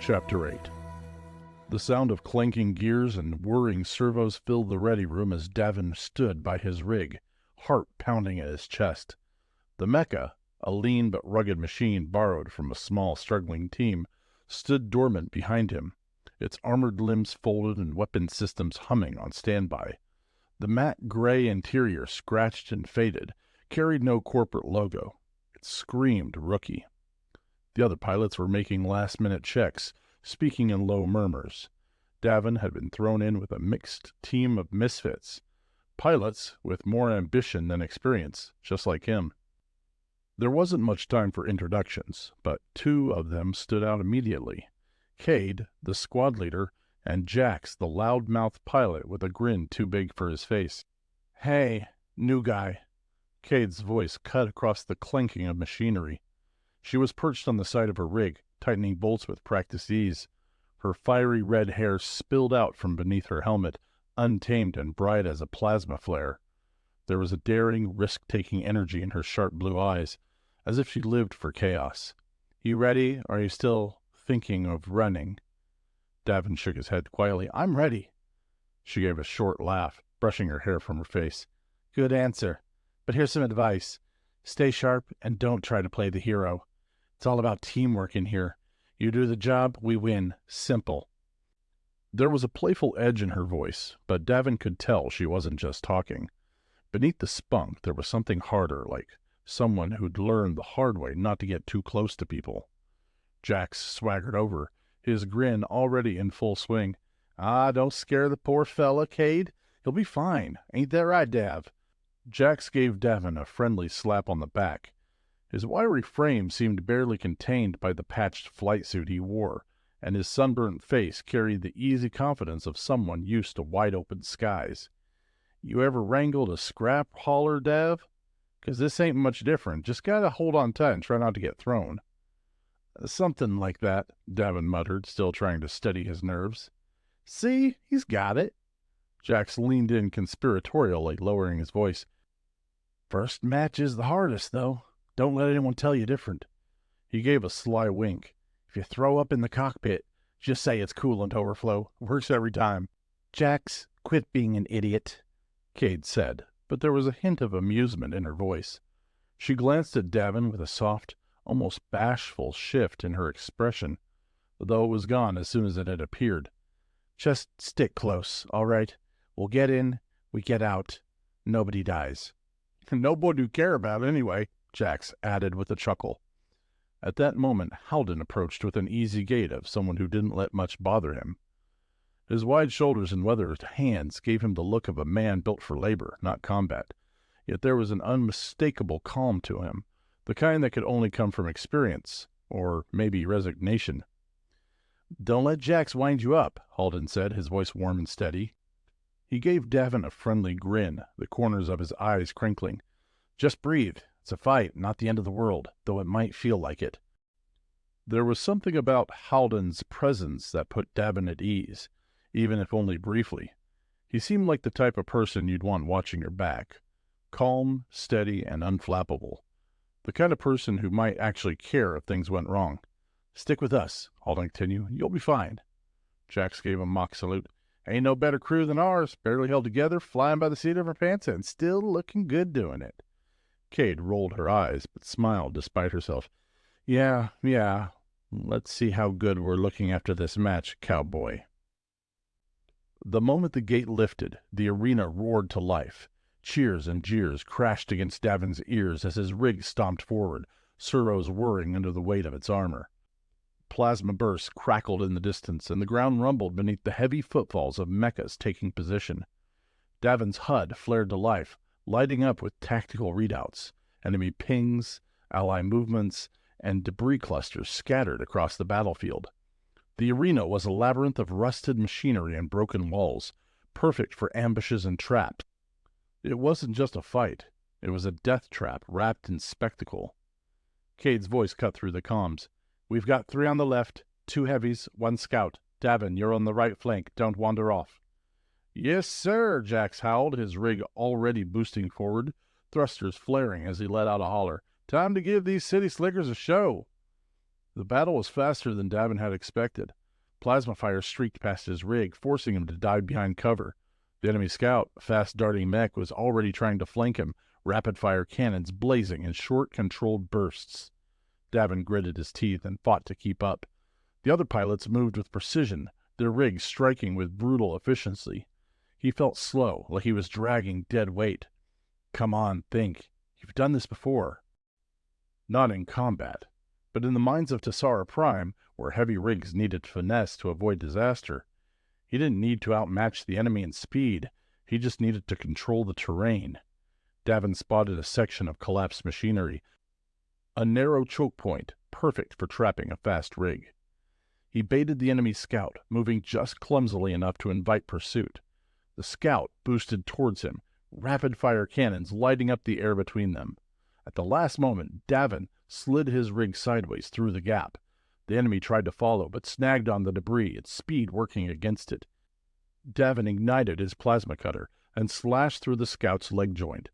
Chapter 8. The sound of clanking gears and whirring servos filled the ready room as Davin stood by his rig, heart pounding at his chest. The mecha, a lean but rugged machine borrowed from a small, struggling team, stood dormant behind him, its armored limbs folded and weapon systems humming on standby. The matte gray interior, scratched and faded, carried no corporate logo. It screamed rookie. The other pilots were making last-minute checks, speaking in low murmurs. Davin had been thrown in with a mixed team of misfits, pilots with more ambition than experience, just like him. There wasn't much time for introductions, but two of them stood out immediately. Kade, the squad leader, and Jax, the loud-mouthed pilot with a grin too big for his face. "Hey, new guy." Kade's voice cut across the clanking of machinery. She was perched on the side of her rig, tightening bolts with practiced ease. Her fiery red hair spilled out from beneath her helmet, untamed and bright as a plasma flare. There was a daring, risk-taking energy in her sharp blue eyes, as if she lived for chaos. "You ready, or are you still thinking of running?" Davin shook his head quietly. "I'm ready." She gave a short laugh, brushing her hair from her face. "Good answer. But here's some advice. Stay sharp and don't try to play the hero. It's all about teamwork in here. You do the job, we win. Simple." There was a playful edge in her voice, but Davin could tell she wasn't just talking. Beneath the spunk, there was something harder, like someone who'd learned the hard way not to get too close to people. Jax swaggered over, his grin already in full swing. Don't scare the poor fella, Kade. He'll be fine. Ain't that right, Dav?" Jax gave Davin a friendly slap on the back. His wiry frame seemed barely contained by the patched flight suit he wore, and his sunburnt face carried the easy confidence of someone used to wide-open skies. "You ever wrangled a scrap hauler, Dav? 'Cause this ain't much different. Just gotta hold on tight and try not to get thrown." "Something like that," Davin muttered, still trying to steady his nerves. "See? He's got it." Jax leaned in conspiratorially, lowering his voice. "First match is the hardest, though. Don't let anyone tell you different." He gave a sly wink. "If you throw up in the cockpit, just say it's coolant overflow. Works every time." "Jax, quit being an idiot," Kade said, but there was a hint of amusement in her voice. She glanced at Davin with a soft, almost bashful shift in her expression, though it was gone as soon as it had appeared. "Just stick close, all right? We'll get in, we get out. Nobody dies." "Nobody to care about anyway," Jax added with a chuckle. At that moment, Halden approached with an easy gait of someone who didn't let much bother him. His wide shoulders and weathered hands gave him the look of a man built for labor, not combat. Yet there was an unmistakable calm to him, the kind that could only come from experience, or maybe resignation. "Don't let Jax wind you up," Halden said, his voice warm and steady. He gave Davin a friendly grin, the corners of his eyes crinkling. "Just breathe. It's a fight, not the end of the world, though it might feel like it." There was something about Halden's presence that put Davin at ease, even if only briefly. He seemed like the type of person you'd want watching your back. Calm, steady, and unflappable. The kind of person who might actually care if things went wrong. "Stick with us," Halden continued. "You'll be fine." Jax gave a mock salute. "Ain't no better crew than ours. Barely held together, flying by the seat of our pants, and still looking good doing it." Kade rolled her eyes, but smiled despite herself. Yeah. Let's see how good we're looking after this match, cowboy." The moment the gate lifted, the arena roared to life. Cheers and jeers crashed against Davin's ears as his rig stomped forward, servos whirring under the weight of its armor. Plasma bursts crackled in the distance, and the ground rumbled beneath the heavy footfalls of mechas taking position. Davin's HUD flared to life, lighting up with tactical readouts, enemy pings, ally movements, and debris clusters scattered across the battlefield. The arena was a labyrinth of rusted machinery and broken walls, perfect for ambushes and traps. It wasn't just a fight. It was a death trap wrapped in spectacle. Kade's voice cut through the comms. "We've got 3 on the left, 2 heavies, 1 scout. Davin, you're on the right flank. Don't wander off." "Yes, sir," Jax howled, his rig already boosting forward, thrusters flaring as he let out a holler. "Time to give these city slickers a show." The battle was faster than Davin had expected. Plasma fire streaked past his rig, forcing him to dive behind cover. The enemy scout, a fast-darting mech, was already trying to flank him, rapid-fire cannons blazing in short, controlled bursts. Davin gritted his teeth and fought to keep up. The other pilots moved with precision, their rigs striking with brutal efficiency. He felt slow, like he was dragging dead weight. Come on, think. You've done this before. Not in combat, but in the mines of Tessara Prime, where heavy rigs needed finesse to avoid disaster. He didn't need to outmatch the enemy in speed, he just needed to control the terrain. Davin spotted a section of collapsed machinery, a narrow choke point, perfect for trapping a fast rig. He baited the enemy scout, moving just clumsily enough to invite pursuit. The scout boosted towards him, rapid-fire cannons lighting up the air between them. At the last moment, Davin slid his rig sideways through the gap. The enemy tried to follow, but snagged on the debris, its speed working against it. Davin ignited his plasma cutter and slashed through the scout's leg joint.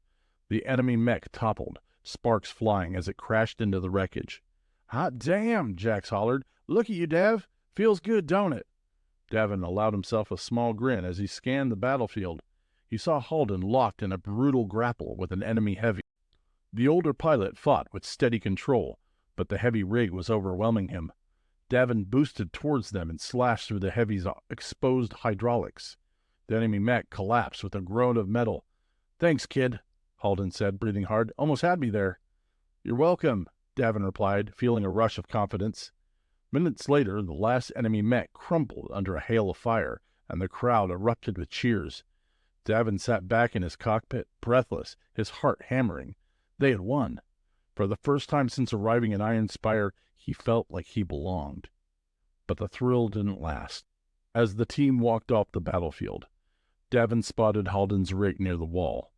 The enemy mech toppled, sparks flying as it crashed into the wreckage. "Hot damn!" Jax hollered. "Look at you, Dev. Feels good, don't it?" Davin allowed himself a small grin as he scanned the battlefield. He saw Halden locked in a brutal grapple with an enemy heavy. The older pilot fought with steady control, but the heavy rig was overwhelming him. Davin boosted towards them and slashed through the heavy's exposed hydraulics. The enemy mech collapsed with a groan of metal. "Thanks, kid," Halden said, breathing hard. "Almost had me there." "You're welcome," Davin replied, feeling a rush of confidence. Minutes later, the last enemy mech crumpled under a hail of fire, and the crowd erupted with cheers. Davin sat back in his cockpit, breathless, his heart hammering. They had won. For the first time since arriving in Ironspire, he felt like he belonged. But the thrill didn't last. As the team walked off the battlefield, Davin spotted Halden's rig near the wall.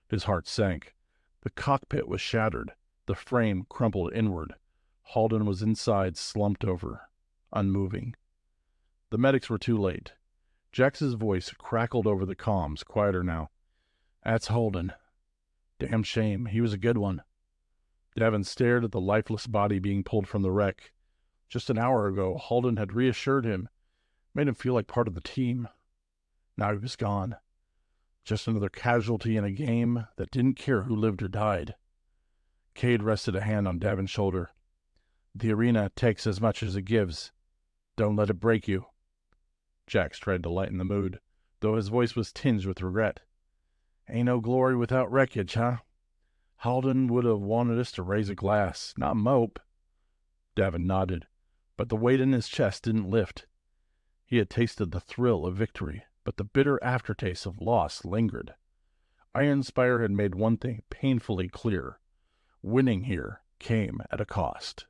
His heart sank. The cockpit was shattered, the frame crumpled inward. Halden was inside, slumped over, unmoving. The medics were too late. Jax's voice crackled over the comms, quieter now. "That's Halden. Damn shame. He was a good one." Davin stared at the lifeless body being pulled from the wreck. Just an hour ago, Halden had reassured him, made him feel like part of the team. Now he was gone. Just another casualty in a game that didn't care who lived or died. Kade rested a hand on Davin's shoulder. "The arena takes as much as it gives. Don't let it break you." Jax tried to lighten the mood, though his voice was tinged with regret. "Ain't no glory without wreckage, huh? Halden would have wanted us to raise a glass, not mope." Davin nodded, but the weight in his chest didn't lift. He had tasted the thrill of victory, but the bitter aftertaste of loss lingered. Ironspire had made one thing painfully clear. Winning here came at a cost.